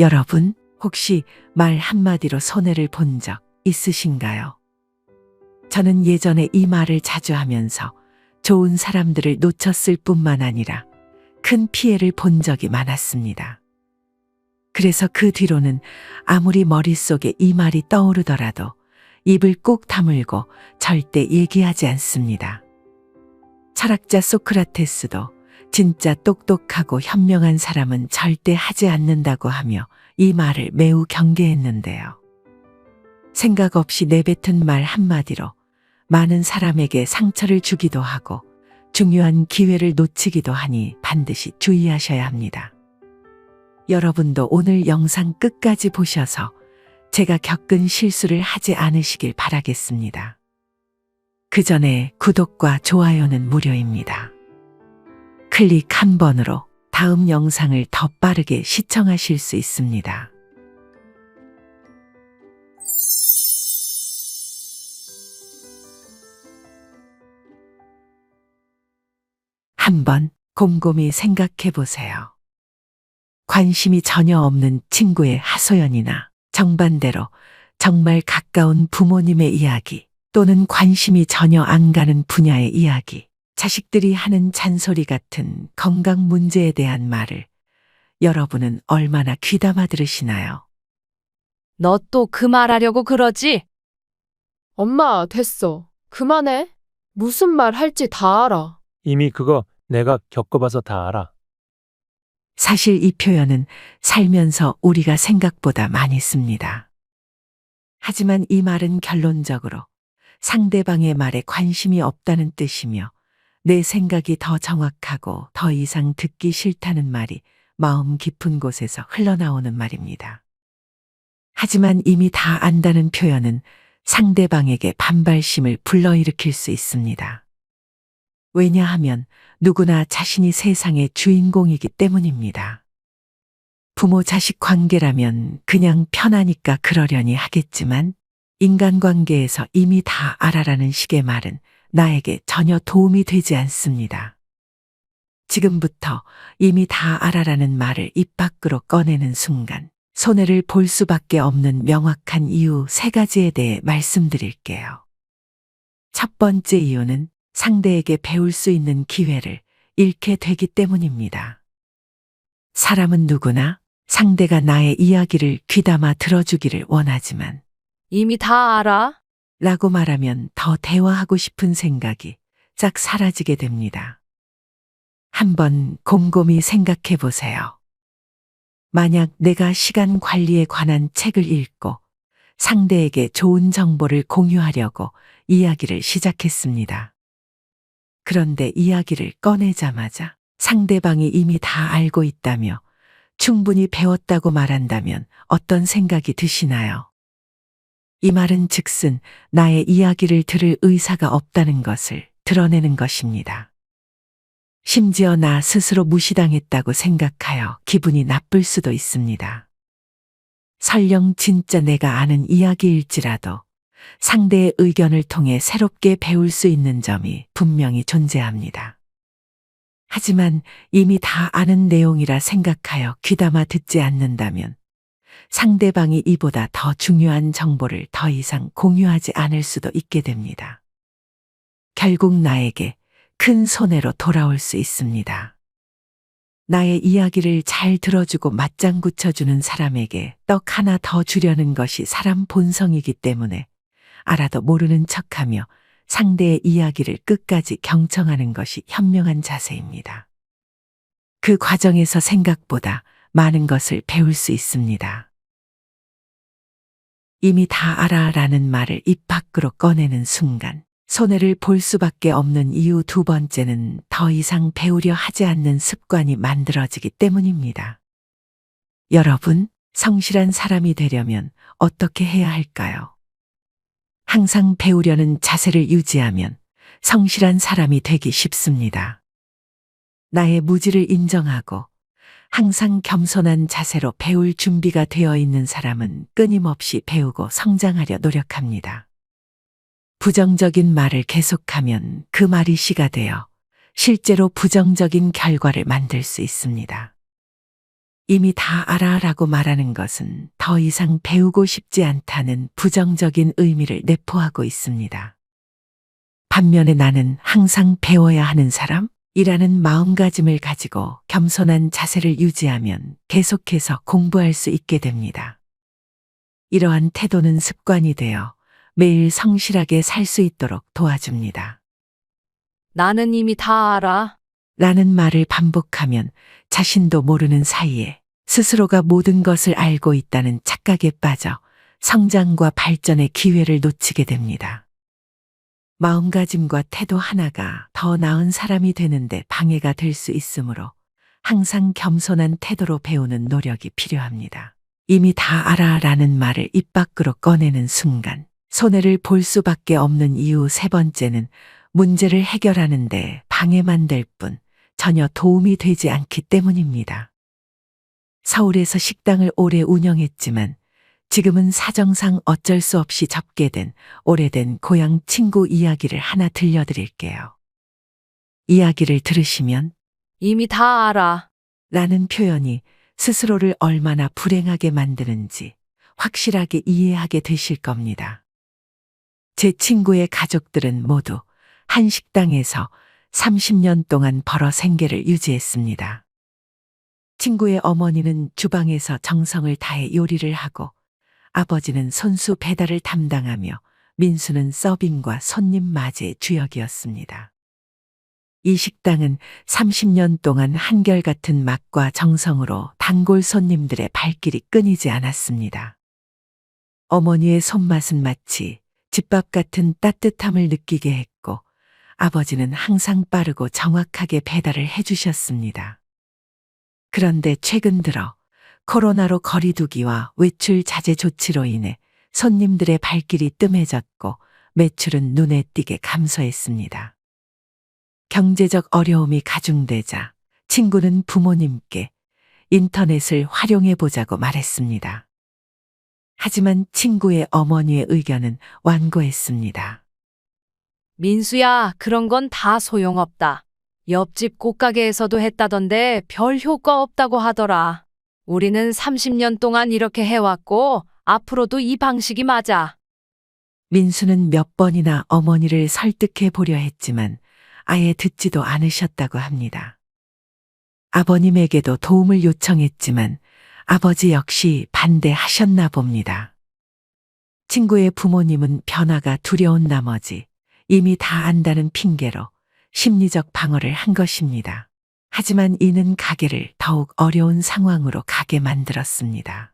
여러분, 혹시 말 한마디로 손해를 본 적 있으신가요? 저는 예전에 이 말을 자주 하면서 좋은 사람들을 놓쳤을 뿐만 아니라 큰 피해를 본 적이 많았습니다. 그래서 그 뒤로는 아무리 머릿속에 이 말이 떠오르더라도 입을 꼭 다물고 절대 얘기하지 않습니다. 철학자 소크라테스도 진짜 똑똑하고 현명한 사람은 절대 하지 않는다고 하며 이 말을 매우 경계했는데요. 생각 없이 내뱉은 말 한마디로 많은 사람에게 상처를 주기도 하고 중요한 기회를 놓치기도 하니 반드시 주의하셔야 합니다. 여러분도 오늘 영상 끝까지 보셔서 제가 겪은 실수를 하지 않으시길 바라겠습니다. 그 전에 구독과 좋아요는 무료입니다. 클릭 한 번으로 다음 영상을 더 빠르게 시청하실 수 있습니다. 한번 곰곰이 생각해 보세요. 관심이 전혀 없는 친구의 하소연이나 정반대로 정말 가까운 부모님의 이야기 또는 관심이 전혀 안 가는 분야의 이야기, 자식들이 하는 잔소리 같은 건강 문제에 대한 말을 여러분은 얼마나 귀담아 들으시나요? 너 또 그 말하려고 그러지? 엄마, 됐어. 그만해. 무슨 말 할지 다 알아. 이미 그거 내가 겪어봐서 다 알아. 사실 이 표현은 살면서 우리가 생각보다 많이 씁니다. 하지만 이 말은 결론적으로 상대방의 말에 관심이 없다는 뜻이며 내 생각이 더 정확하고 더 이상 듣기 싫다는 말이 마음 깊은 곳에서 흘러나오는 말입니다. 하지만 이미 다 안다는 표현은 상대방에게 반발심을 불러일으킬 수 있습니다. 왜냐하면 누구나 자신이 세상의 주인공이기 때문입니다. 부모 자식 관계라면 그냥 편하니까 그러려니 하겠지만 인간관계에서 이미 다 알아라는 식의 말은 나에게 전혀 도움이 되지 않습니다. 지금부터 이미 다 알아라는 말을 입 밖으로 꺼내는 순간 손해를 볼 수밖에 없는 명확한 이유 3가지에 대해 말씀드릴게요. 첫 번째 이유는 상대에게 배울 수 있는 기회를 잃게 되기 때문입니다. 사람은 누구나 상대가 나의 이야기를 귀담아 들어주기를 원하지만 이미 다 알아? 라고 말하면 더 대화하고 싶은 생각이 싹 사라지게 됩니다. 한번 곰곰이 생각해 보세요. 만약 내가 시간 관리에 관한 책을 읽고 상대에게 좋은 정보를 공유하려고 이야기를 시작했습니다. 그런데 이야기를 꺼내자마자 상대방이 이미 다 알고 있다며 충분히 배웠다고 말한다면 어떤 생각이 드시나요? 이 말은 즉슨 나의 이야기를 들을 의사가 없다는 것을 드러내는 것입니다. 심지어 나 스스로 무시당했다고 생각하여 기분이 나쁠 수도 있습니다. 설령 진짜 내가 아는 이야기일지라도 상대의 의견을 통해 새롭게 배울 수 있는 점이 분명히 존재합니다. 하지만 이미 다 아는 내용이라 생각하여 귀담아 듣지 않는다면 상대방이 이보다 더 중요한 정보를 더 이상 공유하지 않을 수도 있게 됩니다. 결국 나에게 큰 손해로 돌아올 수 있습니다. 나의 이야기를 잘 들어주고 맞장구 쳐주는 사람에게 떡 하나 더 주려는 것이 사람 본성이기 때문에 알아도 모르는 척하며 상대의 이야기를 끝까지 경청하는 것이 현명한 자세입니다. 그 과정에서 생각보다 많은 것을 배울 수 있습니다. 이미 다 알아라는 말을 입 밖으로 꺼내는 순간 손해를 볼 수밖에 없는 이유 2번째는 더 이상 배우려 하지 않는 습관이 만들어지기 때문입니다. 여러분, 성실한 사람이 되려면 어떻게 해야 할까요? 항상 배우려는 자세를 유지하면 성실한 사람이 되기 쉽습니다. 나의 무지를 인정하고 항상 겸손한 자세로 배울 준비가 되어 있는 사람은 끊임없이 배우고 성장하려 노력합니다. 부정적인 말을 계속하면 그 말이 씨가 되어 실제로 부정적인 결과를 만들 수 있습니다. 이미 다 알아라고 말하는 것은 더 이상 배우고 싶지 않다는 부정적인 의미를 내포하고 있습니다. 반면에 나는 항상 배워야 하는 사람이라는 마음가짐을 가지고 겸손한 자세를 유지하면 계속해서 공부할 수 있게 됩니다. 이러한 태도는 습관이 되어 매일 성실하게 살 수 있도록 도와줍니다. 나는 이미 다 알아. 라는 말을 반복하면 자신도 모르는 사이에 스스로가 모든 것을 알고 있다는 착각에 빠져 성장과 발전의 기회를 놓치게 됩니다. 마음가짐과 태도 하나가 더 나은 사람이 되는데 방해가 될 수 있으므로 항상 겸손한 태도로 배우는 노력이 필요합니다. 이미 다 알아라는 말을 입 밖으로 꺼내는 순간 손해를 볼 수밖에 없는 이유 세 번째는 문제를 해결하는데 방해만 될 뿐 전혀 도움이 되지 않기 때문입니다. 서울에서 식당을 오래 운영했지만 지금은 사정상 어쩔 수 없이 접게 된 오래된 고향 친구 이야기를 하나 들려드릴게요. 이야기를 들으시면 이미 다 알아. 라는 표현이 스스로를 얼마나 불행하게 만드는지 확실하게 이해하게 되실 겁니다. 제 친구의 가족들은 모두 한 식당에서 30년 동안 벌어 생계를 유지했습니다. 친구의 어머니는 주방에서 정성을 다해 요리를 하고 아버지는 손수 배달을 담당하며 민수는 서빙과 손님 맞이의 주역이었습니다. 이 식당은 30년 동안 한결같은 맛과 정성으로 단골 손님들의 발길이 끊이지 않았습니다. 어머니의 손맛은 마치 집밥 같은 따뜻함을 느끼게 했고 아버지는 항상 빠르고 정확하게 배달을 해주셨습니다. 그런데 최근 들어 코로나로 거리두기와 외출 자제 조치로 인해 손님들의 발길이 뜸해졌고 매출은 눈에 띄게 감소했습니다. 경제적 어려움이 가중되자 친구는 부모님께 인터넷을 활용해 보자고 말했습니다. 하지만 친구의 어머니의 의견은 완고했습니다. 민수야, 그런 건 다 소용없다. 옆집 꽃가게에서도 했다던데 별 효과 없다고 하더라. 우리는 30년 동안 이렇게 해왔고 앞으로도 이 방식이 맞아. 민수는 몇 번이나 어머니를 설득해 보려 했지만 아예 듣지도 않으셨다고 합니다. 아버님에게도 도움을 요청했지만 아버지 역시 반대하셨나 봅니다. 친구의 부모님은 변화가 두려운 나머지 이미 다 안다는 핑계로 심리적 방어를 한 것입니다. 하지만 이는 가게를 더욱 어려운 상황으로 가게 만들었습니다.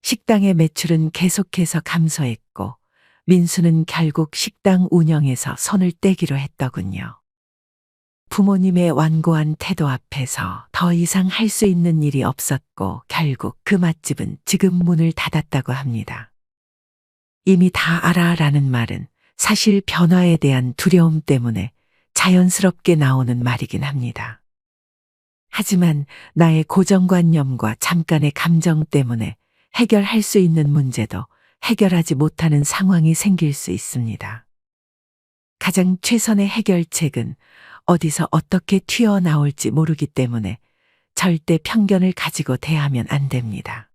식당의 매출은 계속해서 감소했고 민수는 결국 식당 운영에서 손을 떼기로 했더군요. 부모님의 완고한 태도 앞에서 더 이상 할 수 있는 일이 없었고 결국 그 맛집은 지금 문을 닫았다고 합니다. 이미 다 알아라는 말은 사실 변화에 대한 두려움 때문에 자연스럽게 나오는 말이긴 합니다. 하지만 나의 고정관념과 잠깐의 감정 때문에 해결할 수 있는 문제도 해결하지 못하는 상황이 생길 수 있습니다. 가장 최선의 해결책은 어디서 어떻게 튀어나올지 모르기 때문에 절대 편견을 가지고 대하면 안 됩니다.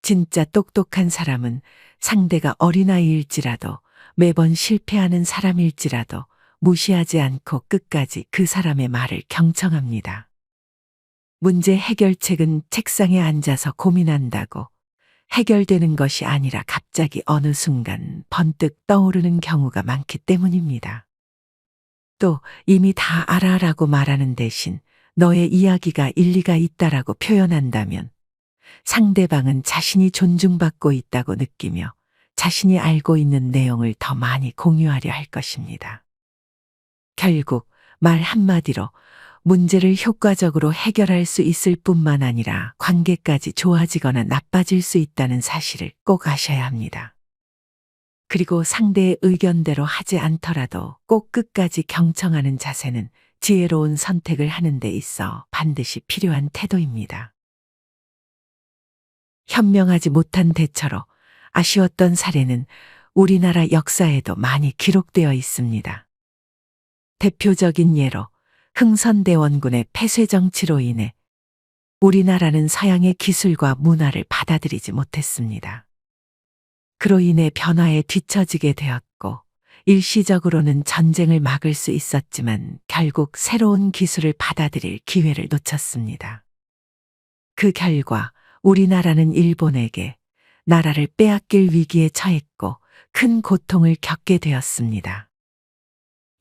진짜 똑똑한 사람은 상대가 어린아이일지라도 매번 실패하는 사람일지라도 무시하지 않고 끝까지 그 사람의 말을 경청합니다. 문제 해결책은 책상에 앉아서 고민한다고 해결되는 것이 아니라 갑자기 어느 순간 번뜩 떠오르는 경우가 많기 때문입니다. 또 이미 다 알아라고 말하는 대신 너의 이야기가 일리가 있다라고 표현한다면 상대방은 자신이 존중받고 있다고 느끼며 자신이 알고 있는 내용을 더 많이 공유하려 할 것입니다. 결국 말 한마디로 문제를 효과적으로 해결할 수 있을 뿐만 아니라 관계까지 좋아지거나 나빠질 수 있다는 사실을 꼭 아셔야 합니다. 그리고 상대의 의견대로 하지 않더라도 꼭 끝까지 경청하는 자세는 지혜로운 선택을 하는 데 있어 반드시 필요한 태도입니다. 현명하지 못한 대처로 아쉬웠던 사례는 우리나라 역사에도 많이 기록되어 있습니다. 대표적인 예로 흥선대원군의 폐쇄 정치로 인해 우리나라는 서양의 기술과 문화를 받아들이지 못했습니다. 그로 인해 변화에 뒤처지게 되었고, 일시적으로는 전쟁을 막을 수 있었지만 결국 새로운 기술을 받아들일 기회를 놓쳤습니다. 그 결과 우리나라는 일본에게 나라를 빼앗길 위기에 처했고 큰 고통을 겪게 되었습니다.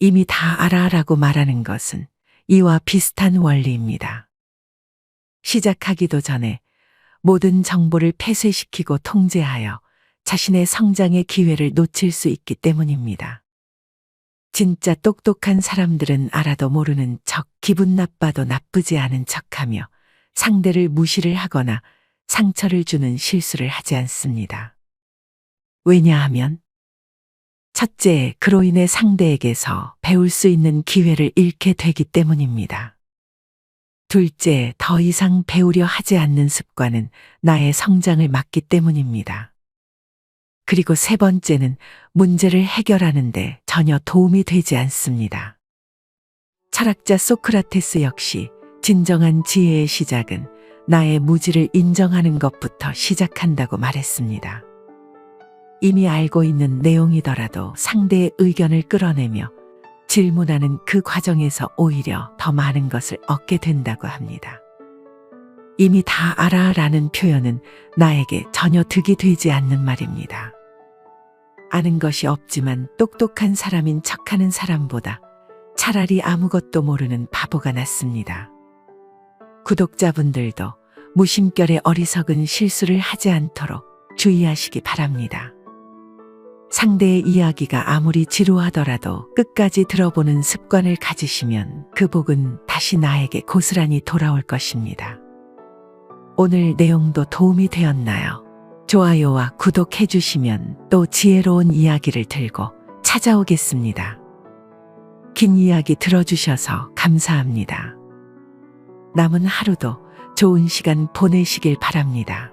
이미 다 알아라고 말하는 것은 이와 비슷한 원리입니다. 시작하기도 전에 모든 정보를 폐쇄시키고 통제하여 자신의 성장의 기회를 놓칠 수 있기 때문입니다. 진짜 똑똑한 사람들은 알아도 모르는 척, 기분 나빠도 나쁘지 않은 척하며 상대를 무시를 하거나 상처를 주는 실수를 하지 않습니다. 왜냐하면 첫째, 그로 인해 상대에게서 배울 수 있는 기회를 잃게 되기 때문입니다. 둘째, 더 이상 배우려 하지 않는 습관은 나의 성장을 막기 때문입니다. 그리고 세 번째는 문제를 해결하는데 전혀 도움이 되지 않습니다. 철학자 소크라테스 역시 진정한 지혜의 시작은 나의 무지를 인정하는 것부터 시작한다고 말했습니다. 이미 알고 있는 내용이더라도 상대의 의견을 끌어내며 질문하는 그 과정에서 오히려 더 많은 것을 얻게 된다고 합니다. 이미 다 알아라는 표현은 나에게 전혀 득이 되지 않는 말입니다. 아는 것이 없지만 똑똑한 사람인 척하는 사람보다 차라리 아무것도 모르는 바보가 낫습니다. 구독자분들도 무심결에 어리석은 실수를 하지 않도록 주의하시기 바랍니다. 상대의 이야기가 아무리 지루하더라도 끝까지 들어보는 습관을 가지시면 그 복은 다시 나에게 고스란히 돌아올 것입니다. 오늘 내용도 도움이 되었나요? 좋아요와 구독해 주시면 또 지혜로운 이야기를 들고 찾아오겠습니다. 긴 이야기 들어주셔서 감사합니다. 남은 하루도 좋은 시간 보내시길 바랍니다.